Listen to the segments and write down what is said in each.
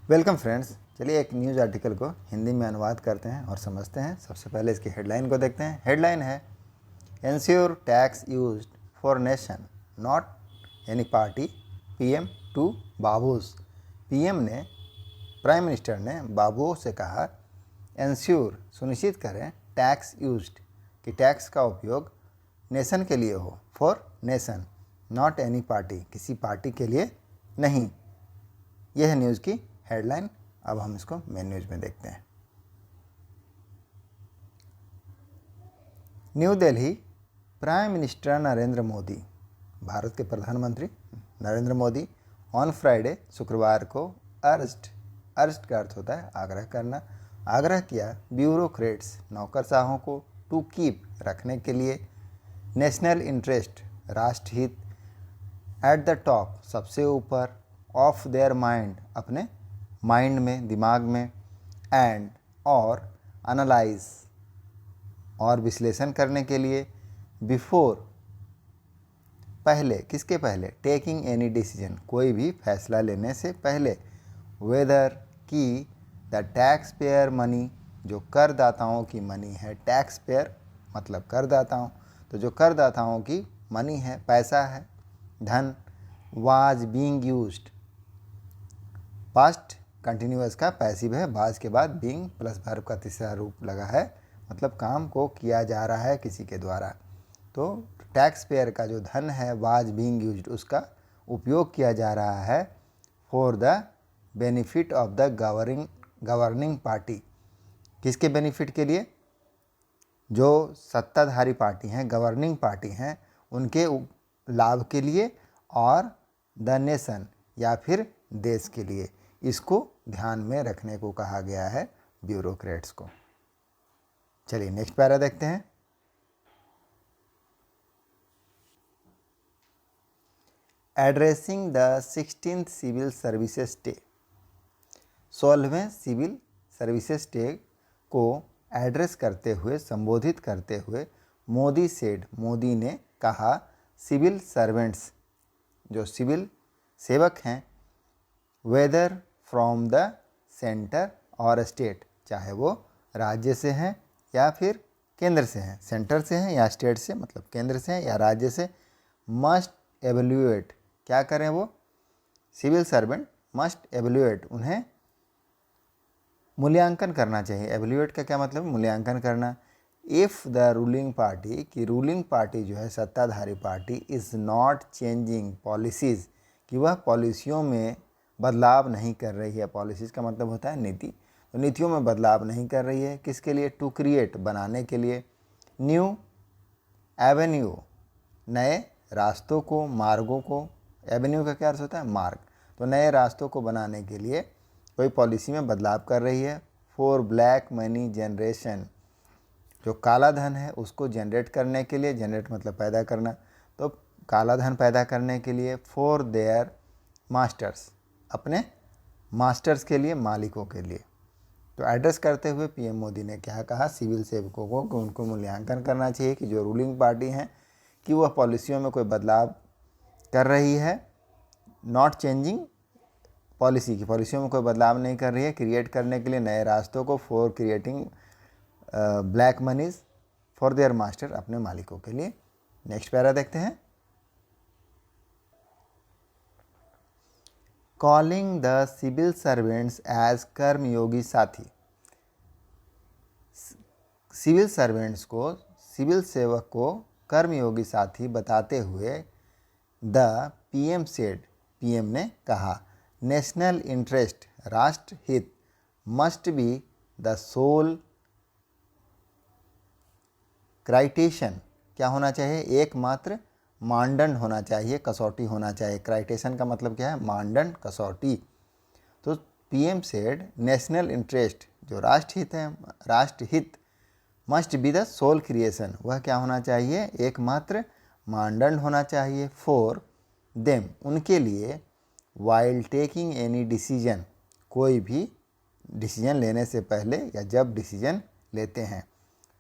Welcome friends. चलिए एक news article को हिंदी में अनुवाद करते हैं और समझते हैं। सबसे पहले इसकी हेडलाइन को देखते हैं। हेडलाइन है ensure tax used for nation not any party PM to babus. PM ने, प्राइम मिनिस्टर ने बाबुओं से कहा एंश्योर सुनिश्चित करें टैक्स यूज्ड कि टैक्स का उपयोग नेशन के लिए हो, for nation not any party किसी पार्टी के लिए नहीं। यह है न्यूज़ की हेडलाइन। अब हम इसको मेन न्यूज़ में देखते हैं। New Delhi, prime minister Narendra Modi, Bharat के प्रधानमंत्री नरेंद्र मोदी ऑन फ्राइडे, शुक्रवार को अर्स्ट का अर्थ होता है आग्रह करना, आग्रह किया ब्यूरोक्रेट्स नौकरशाहों को टू कीप रखने के लिए नेशनल इंटरेस्ट राष्ट्रहित एट द टॉप सबसे ऊपर ऑफ देयर माइंड अपने माइंड में, दिमाग में, एंड और एनालाइज और विश्लेषण करने के लिए, बिफोर पहले, किसके पहले, टेकिंग एनी डिसीजन कोई भी फैसला लेने से पहले, वेदर की द टैक्स पेयर मनी जो करदाताओं की मनी है, टैक्स पेयर मतलब करदाताओं, तो जो करदाताओं की मनी है, पैसा है, धन, was being used, past continuous का पैसिव है, बाज के बाद बीइंग प्लस वर्ब का तीसरा रूप लगा है, मतलब काम को किया जा रहा है किसी के द्वारा। तो टैक्स पेयर का जो धन है वाज बीइंग यूज्ड उसका उपयोग किया जा रहा है for the benefit of the governing party. किसके बेनिफिट के लिए? जो सत्ताधारी पार्टी हैं, गवर्निंग पार्टी हैं, उनके लाभ के लिए, और द नेशन या फिर देश के लिए। इसको ध्यान में रखने को कहा गया है ब्यूरोक्रेट्स को। चलिए नेक्स्ट पैरा देखते हैं। Addressing the 16th civil services day, 16वें सिविल सर्विसेज डे को एड्रेस करते हुए, संबोधित करते हुए, मोदी सेड, मोदी ने कहा सिविल सर्वेंट्स जो सिविल सेवक हैं, वेदर फ्रॉम द सेंटर और स्टेट, चाहे वो राज्य से हैं या फिर केंद्र से हैं, सेंटर से हैं या स्टेट से मतलब केंद्र से हैं या राज्य से, मस्ट एवेल्यूएट, क्या करें वो सिविल सर्वेंट मस्ट एवेल्यूएट, उन्हें मूल्यांकन करना चाहिए। एवेल्यूएट का क्या मतलब? मूल्यांकन करना। इफ़ द रूलिंग पार्टी, कि रूलिंग पार्टी जो है सत्ताधारी party, is not changing policies, कि वह पॉलिसियों में बदलाव नहीं कर रही है। पॉलिसीज़ का मतलब होता है नीति, तो नीतियों में बदलाव नहीं कर रही है। किसके लिए? टू क्रिएट, बनाने के लिए, न्यू एवेन्यू, नए रास्तों को, मार्गों को। एवेन्यू का क्या अर्थ होता है? मार्ग। तो नए रास्तों को बनाने के लिए कोई पॉलिसी में बदलाव कर रही है। फॉर ब्लैक मनी जनरेशन, जो काला धन है उसको जनरेट करने के लिए, जनरेट मतलब पैदा करना, तो काला धन पैदा करने के लिए। फॉर देयर मास्टर्स, अपने मास्टर्स के लिए, मालिकों के लिए। तो एड्रेस करते हुए पीएम मोदी ने क्या कहा? सिविल सेवकों को कि उनको मूल्यांकन करना चाहिए कि जो रूलिंग पार्टी हैं कि वह पॉलिसियों में कोई बदलाव कर रही है, नॉट चेंजिंग पॉलिसी, की पॉलिसियों में कोई बदलाव नहीं कर रही है, क्रिएट करने के लिए नए रास्तों को, for creating black moneys for their master, अपने मालिकों के लिए। नेक्स्ट पैरा देखते हैं। Calling the civil servants as Karmayogi Saathi, civil servants को, सिविल सेवक को कर्मयोगी साथी बताते हुए द पीएम सेड, पीएम ने कहा नेशनल इंटरेस्ट राष्ट्रहित मस्ट बी द सोल क्राइटेशन, क्या होना चाहिए? एकमात्र मानदंड होना चाहिए, कसौटी होना चाहिए। क्राइटेशन का मतलब क्या है? मानदंड, कसौटी। तो पीएम सेड नेशनल इंटरेस्ट जो राष्ट्रहित है, राष्ट्रहित, must be the sole creation, वह क्या होना चाहिए? एकमात्र मानदंड होना चाहिए। फॉर देम, उनके लिए, वाइल टेकिंग एनी डिसीजन, कोई भी डिसीजन लेने से पहले या जब डिसीजन लेते हैं।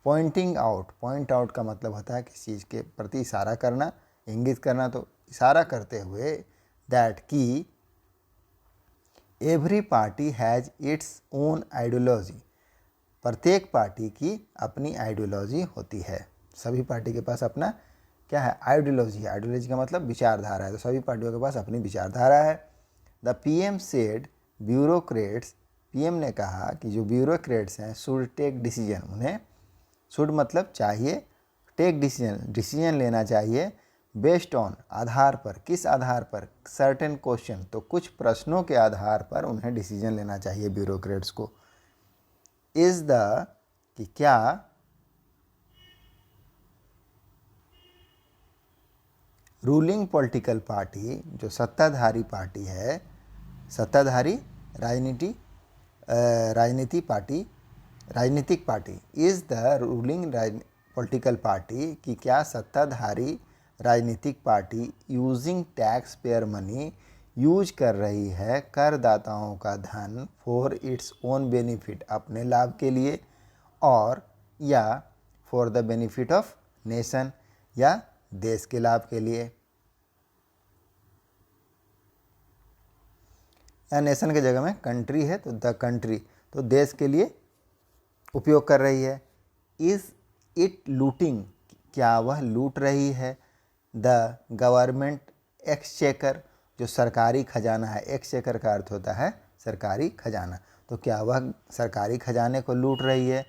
पॉइंटिंग आउट, पॉइंट आउट का मतलब होता है किसी चीज़ के प्रति इशारा करना, इंगित करना, तो इशारा करते हुए दैट की every party has its own ideology, प्रत्येक पार्टी की अपनी आइडियोलॉजी होती है। सभी पार्टी के पास अपना क्या है, आइडियोलॉजी है। आइडियोलॉजी का मतलब विचारधारा है, तो सभी पार्टियों के पास अपनी विचारधारा है। The PM said bureaucrats, PM ने कहा कि जो ब्यूरोक्रेट्स हैं शुड टेक डिसीजन, उन्हें शुड मतलब चाहिए, टेक डिसीजन डिसीजन लेना चाहिए, बेस्ड ऑन आधार पर, किस आधार पर, सर्टेन क्वेश्चन, तो कुछ प्रश्नों के आधार पर उन्हें डिसीजन लेना चाहिए ब्यूरोक्रेट्स को। इज द कि क्या रूलिंग पॉलिटिकल पार्टी, जो सत्ताधारी पार्टी है, सत्ताधारी राजनीतिक party, is the ruling political party कि क्या सत्ताधारी राजनीतिक party using tax payer money, use कर रही है करदाताओं का धन, फॉर इट्स ओन बेनिफिट, अपने लाभ के लिए, और या for the benefit of nation, या देश के लाभ के लिए। या नेशन के जगह में कंट्री है तो द कंट्री, तो देश के लिए उपयोग कर रही है। इज़ इट लूटिंग, क्या वह लूट रही है द गवर्नमेंट एक्सचेकर, जो सरकारी खजाना है, एक्सचेकर का अर्थ होता है सरकारी खजाना, तो क्या वह सरकारी खजाने को लूट रही है,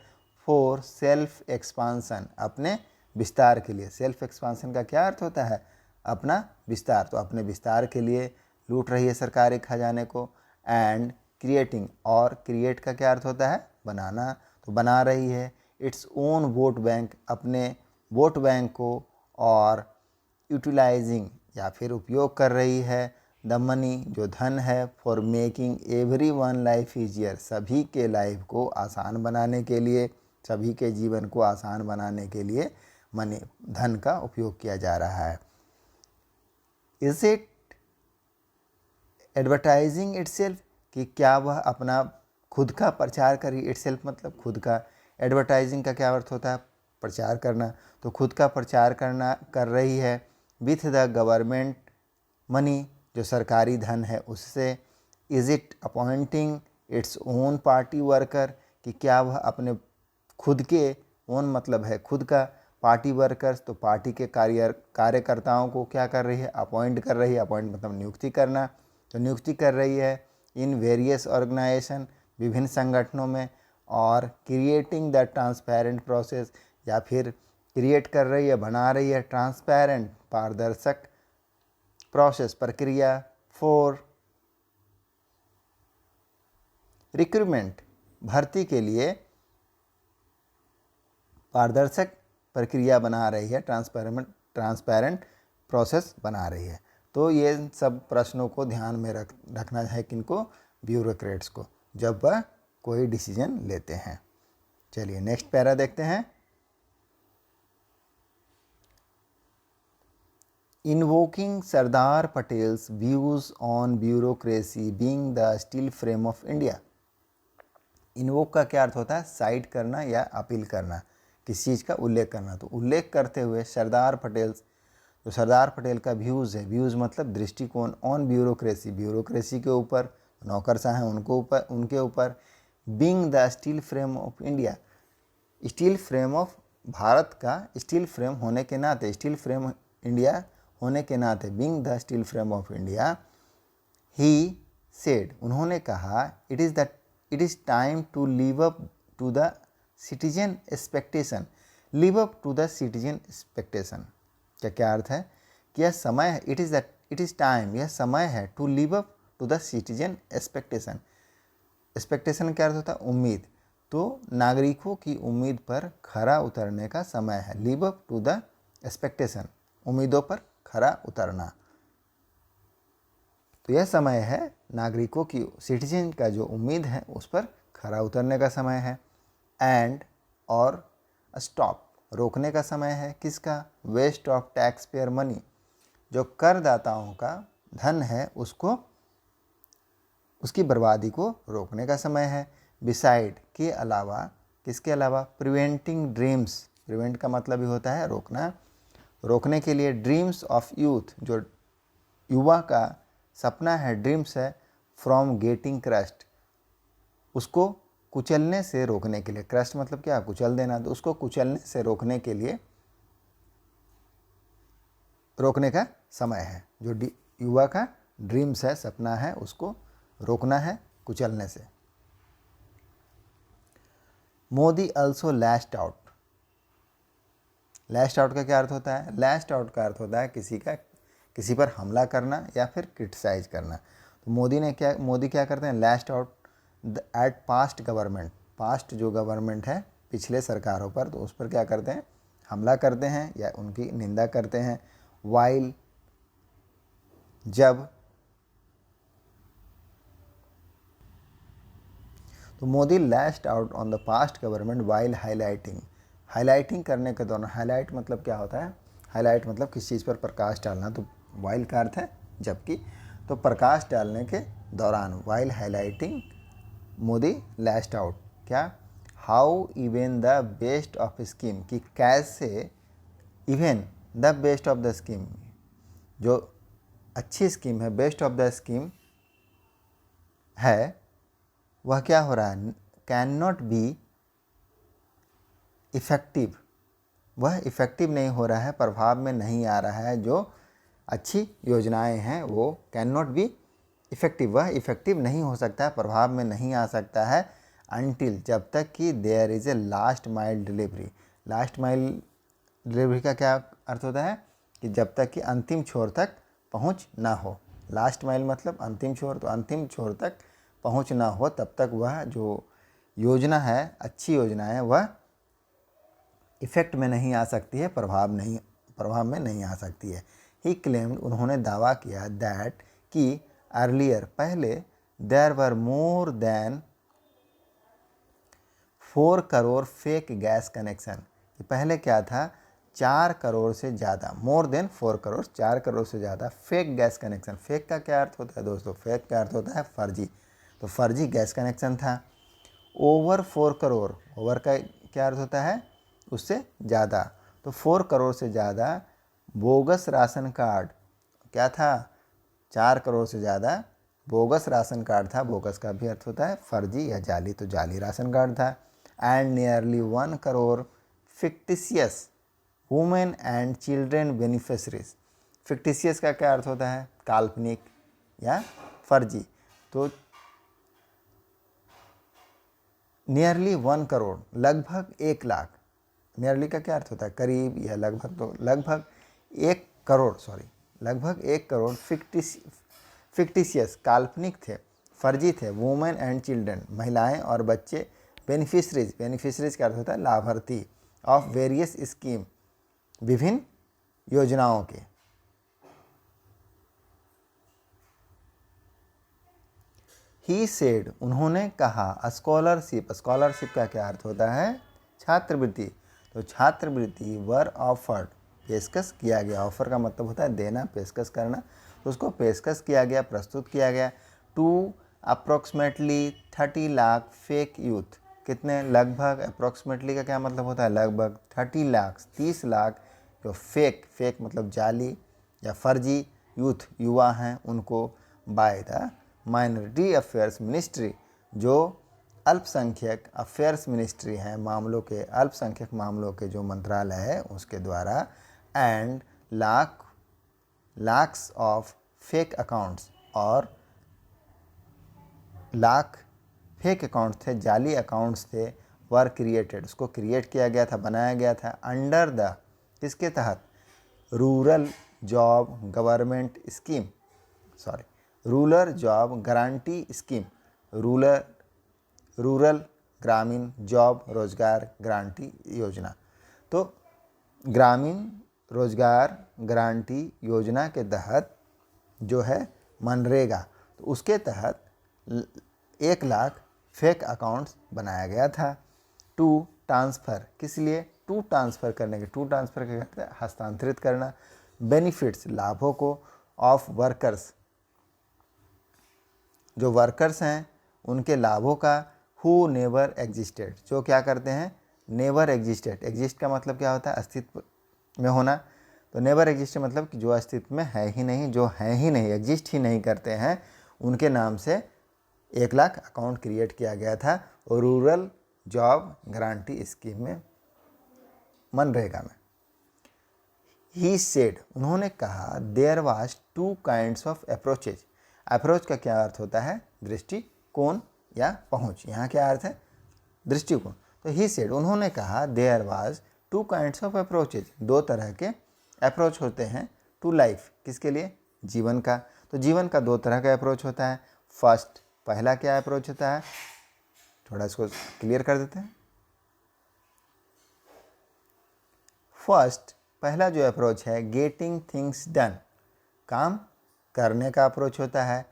फॉर सेल्फ एक्सपांसन, अपने विस्तार के लिए। सेल्फ एक्सपांसन का क्या अर्थ होता है, अपना विस्तार, तो अपने विस्तार के लिए लूट रही है सरकारी खजाने को। एंड क्रिएटिंग, और क्रिएट का क्या अर्थ होता है, बनाना, तो बना रही है इट्स ओन वोट बैंक, अपने वोट बैंक को, और यूटिलाइजिंग या फिर उपयोग कर रही है द मनी, जो धन है, for making every one life easier, सभी के लाइफ को आसान बनाने के लिए, सभी के जीवन को आसान बनाने के लिए मनी, धन का उपयोग किया जा रहा है। इज इट एडवर्टाइजिंग इटसेल्फ, कि क्या वह अपना खुद का प्रचार करी, इटसेल्फ मतलब खुद का, एडवर्टाइजिंग का क्या अर्थ होता है, प्रचार करना, तो खुद का प्रचार करना कर रही है विथ द गवर्नमेंट मनी, जो सरकारी धन है उससे। Is it appointing its own party worker, कि क्या वह अपने खुद के, ओन मतलब है खुद का, पार्टी वर्कर्स तो पार्टी के कार्यकर्ताओं को क्या कर रही है, अपॉइंट कर रही है, अपॉइंट मतलब नियुक्ति करना, तो नियुक्ति कर रही है इन वेरियस ऑर्गेनाइजेशन, विभिन्न संगठनों में, और क्रिएटिंग द ट्रांसपेरेंट प्रोसेस, या फिर क्रिएट कर रही है, बना रही है ट्रांसपेरेंट पारदर्शक प्रोसेस प्रक्रिया, फॉर रिक्रूटमेंट भर्ती के लिए पारदर्शक प्रक्रिया बना रही है, ट्रांसपेरेंट प्रोसेस बना रही है। तो ये सब प्रश्नों को ध्यान में रखना है किनको, ब्यूरोक्रेट्स को, जब वह कोई डिसीजन लेते हैं। चलिए नेक्स्ट पैरा देखते हैं। Invoking Sardar Patels views on bureaucracy being the steel frame of India. Invoke का क्या अर्थ होता है, साइट करना या अपील करना, किसी चीज़ का उल्लेख करना, तो उल्लेख करते हुए सरदार पटेल्स, तो सरदार पटेल का व्यूज़ है, व्यूज़ मतलब दृष्टिकोण, ऑन ब्यूरोक्रेसी, ब्यूरोक्रेसी के ऊपर, नौकरशाह हैं उनके ऊपर, being the steel frame of India, steel frame of Bharat का स्टील फ्रेम होने के नाते, स्टील फ्रेम इंडिया होने के नाते, being the steel frame of India, he said, उन्होंने कहा, it is time to live up to the citizen expectation. Live up to the citizen expectation का क्या अर्थ है, कि यह समय है, इट इज़ टाइम, यह समय है, to live up to the citizen expectation. Expectation क्या अर्थ होता है, उम्मीद, तो नागरिकों की उम्मीद पर खरा उतरने का समय है। Live up to the expectation, उम्मीदों पर खरा उतरना, तो यह समय है नागरिकों की, सिटीजन का जो उम्मीद है उस पर खरा उतरने का समय है। एंड और स्टॉप, रोकने का समय है, किसका, waste of tax payer money, जो करदाताओं का धन है उसको, उसकी बर्बादी को रोकने का समय है। बिसाइड के अलावा, किसके अलावा, प्रिवेंटिंग ड्रीम्स, प्रिवेंट का मतलब ही होता है रोकना, रोकने के लिए ड्रीम्स ऑफ यूथ, जो युवा का सपना है, ड्रीम्स है, फ्रॉम गेटिंग क्रस्ट, उसको कुचलने से रोकने के लिए, क्रस्ट मतलब क्या, कुचल देना, तो उसको कुचलने से रोकने के लिए, रोकने का समय है। जो युवा का ड्रीम्स है, सपना है, उसको रोकना है कुचलने से। Modi also lashed out. Lashed out का क्या अर्थ होता है? लैश्ड आउट का अर्थ होता है किसी पर हमला करना या फिर क्रिटिसाइज करना। तो मोदी क्या करते हैं? Lashed out at past government. Past जो गवर्नमेंट है, पिछले सरकारों पर, तो उस पर क्या करते हैं? हमला करते हैं या उनकी निंदा करते हैं। वाइल, जब, तो Modi lashed out on the past government while highlighting करने के दौरान। हाईलाइट मतलब क्या होता है? हाईलाइट मतलब किसी चीज़ पर प्रकाश डालना, तो वाइल का अर्थ है जबकि, तो प्रकाश डालने के दौरान, while highlighting Modi lashed out. क्या? How even the best of scheme, कि कैसे even the best of the scheme, जो अच्छी स्कीम है, बेस्ट ऑफ द स्कीम है, वह क्या हो रहा है? कैन नॉट बी इफ़ेक्टिव, वह इफ़ेक्टिव नहीं हो रहा है, प्रभाव में नहीं आ रहा है। जो अच्छी योजनाएं हैं वो कैन नॉट बी इफ़ेक्टिव, वह इफ़ेक्टिव नहीं हो सकता है, प्रभाव में नहीं आ सकता है, अनटिल, जब तक कि there is a last mile delivery. Last mile delivery का क्या अर्थ होता है? कि जब तक कि अंतिम छोर तक पहुंच ना हो। लास्ट माइल मतलब अंतिम छोर, तो अंतिम छोर तक पहुंच ना हो, तब तक वह जो योजना है, अच्छी योजना है, वह इफ़ेक्ट में नहीं आ सकती है, प्रभाव में नहीं आ सकती है। ही क्लेम्ड, उन्होंने दावा किया, दैट, कि अर्लियर, पहले, there were more than 4 crore fake gas connection, कि पहले क्या था? 4 करोड़ से ज़्यादा, मोर देन 4 करोड़, 4 करोड़ से ज़्यादा फेक गैस कनेक्शन। फेक का क्या अर्थ होता है दोस्तों? फेक का अर्थ होता है फर्जी, तो फर्जी गैस कनेक्शन था। ओवर 4 करोड़, ओवर का क्या अर्थ होता है? उससे ज़्यादा, तो 4 करोड़ से ज़्यादा बोगस राशन कार्ड, क्या था? 4 करोड़ से ज़्यादा बोगस राशन कार्ड था। बोगस का भी अर्थ होता है फर्जी या जाली, तो जाली राशन कार्ड था। And nearly 1 crore fictitious women and children beneficiaries. Fictitious का क्या अर्थ होता है? काल्पनिक या फर्जी। तो नियरली 1 करोड़, लगभग 1 लाख। नियरली का क्या अर्थ होता है? करीब या लगभग, तो लगभग 1 करोड़, लगभग 1 करोड़ फिक्टिशियस, काल्पनिक थे, फर्जी थे, वुमेन एंड चिल्ड्रन, महिलाएं और बच्चे, बेनिफिशरीज का अर्थ होता है लाभार्थी, ऑफ वेरियस स्कीम, विभिन्न योजनाओं के। ही सेड, उन्होंने कहा, स्कॉलरशिप का क्या अर्थ होता है? छात्रवृत्ति, तो छात्रवृत्ति वर ऑफर्ड, पेशकश किया गया। ऑफर का मतलब होता है देना, पेशकश करना, तो उसको पेशकश किया गया, प्रस्तुत किया गया। To approximately 30 lakh fake youth, कितने? लगभग, अप्रोक्सीमेटली का क्या मतलब होता है? लगभग, 30 लाख, 30 लाख जो फेक मतलब जाली या फर्जी यूथ, युवा हैं, उनको by the minority affairs ministry, जो अल्पसंख्यक अफेयर्स मिनिस्ट्री है, अल्पसंख्यक मामलों के जो मंत्रालय है उसके द्वारा। And lakhs of fake accounts, और लाख फेक अकाउंट्स थे, जाली अकाउंट्स थे, वर क्रिएटेड, उसको क्रिएट किया गया था, बनाया गया था, अंडर द, किसके तहत? Rural job government scheme, rural job guarantee scheme, rural ग्रामीण जॉब रोजगार गारंटी योजना। तो ग्रामीण रोजगार गारंटी योजना के तहत जो है मनरेगा, तो उसके तहत 1 लाख फेक अकाउंट्स बनाया गया था। टू ट्रांसफ़र, किस लिए? टू ट्रांसफ़र करने के, टू ट्रांसफ़र क्या कहते हैं? हस्तांतरित करना। बेनिफिट्स, लाभों को, ऑफ वर्कर्स, जो वर्कर्स हैं उनके लाभों का, हु नेवर एग्जिस्टेड, जो क्या करते हैं? Never existed. एग्जिस्ट का मतलब क्या होता है? अस्तित्व में होना, तो नेवर एग्जिस्टेड मतलब कि जो अस्तित्व में है ही नहीं, जो है ही नहीं, एग्जिस्ट ही नहीं करते हैं, उनके नाम से 1 लाख अकाउंट क्रिएट किया गया था और रूरल जॉब गारंटी स्कीम में, मनरेगा में। ही सेड, उन्होंने कहा, there was 2 kinds of approaches. Approach का क्या अर्थ होता है? दृष्टिकोण या पहुंच। यहाँ क्या अर्थ है? दृष्टिकोण। तो ही सेड, उन्होंने कहा, there was 2 kinds of approaches, 2 तरह के अप्रोच होते हैं टू लाइफ। किसके लिए? जीवन का। तो जीवन का 2 तरह का अप्रोच होता है। फर्स्ट, पहला क्या अप्रोच होता है? थोड़ा इसको क्लियर कर देते हैं। फर्स्ट, पहला जो अप्रोच है, गेटिंग थिंग्स डन, काम करने का अप्रोच होता है।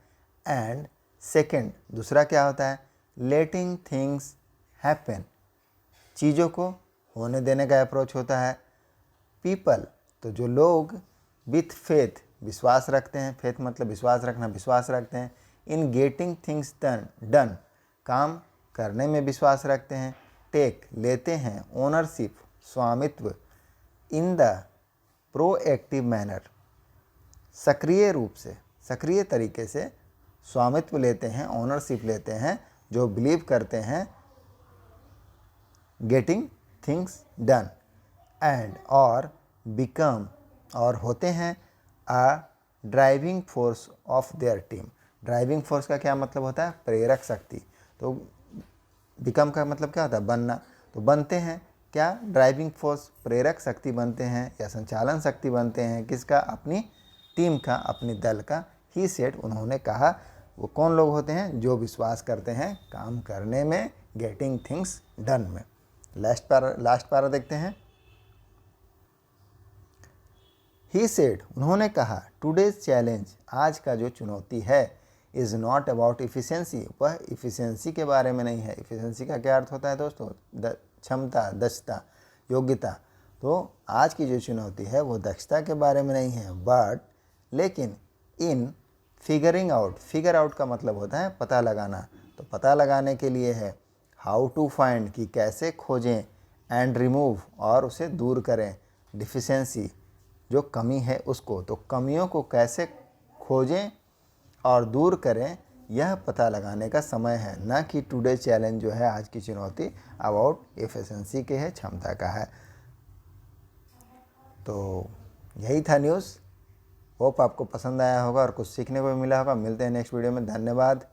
एंड सेकंड, दूसरा क्या होता है? लेटिंग थिंग्स हैपन, चीज़ों को होने देने का अप्रोच होता है। पीपल, तो जो लोग, विथ फेथ, विश्वास रखते हैं, फेथ मतलब विश्वास रखना, विश्वास रखते हैं, इन गेटिंग थिंग्स डन, काम करने में विश्वास रखते हैं। टेक, लेते हैं, ओनरशिप, स्वामित्व, इन द प्रोएक्टिव मैनर, सक्रिय रूप से, सक्रिय तरीके से स्वामित्व लेते हैं, ओनरशिप लेते हैं, जो बिलीव करते हैं गेटिंग थिंग्स डन। एंड, और बिकम, और होते हैं a driving force of their team. Driving force का क्या मतलब होता है? प्रेरक शक्ति। तो बिकम का मतलब क्या होता है? बनना। तो बनते हैं क्या? ड्राइविंग फोर्स, प्रेरक शक्ति बनते हैं या संचालन शक्ति बनते हैं। किसका? अपनी टीम का, अपने दल का। ही सेड, उन्होंने कहा, वो कौन लोग होते हैं? जो विश्वास करते हैं काम करने में, गेटिंग थिंग्स डन में। लास्ट पारा देखते हैं। ही सेड, उन्होंने कहा, टुडेज चैलेंज, आज का जो चुनौती है, इज़ नॉट अबाउट इफ़िशेंसी, वह इफ़िशेंसी के बारे में नहीं है। इफ़िशेंसी का क्या अर्थ होता है दोस्तों? क्षमता, दक्षता, योग्यता। तो आज की जो चुनौती है वो दक्षता के बारे में नहीं है, बट लेकिन इन फिगरिंग आउट, फिगर आउट का मतलब होता है पता लगाना। तो पता लगाने के लिए है हाउ टू फाइंड, कि कैसे खोजें, एंड रिमूव, और उसे दूर करें, डिफिशेंसी, जो कमी है उसको। तो कमियों को कैसे खोजें और दूर करें, यह पता लगाने का समय है, ना कि टुडे चैलेंज जो है, आज की चुनौती, अबाउट एफिशिएंसी के है, क्षमता का है। तो यही था न्यूज़। होप आपको पसंद आया होगा और कुछ सीखने को भी मिला होगा। मिलते हैं नेक्स्ट वीडियो में। धन्यवाद।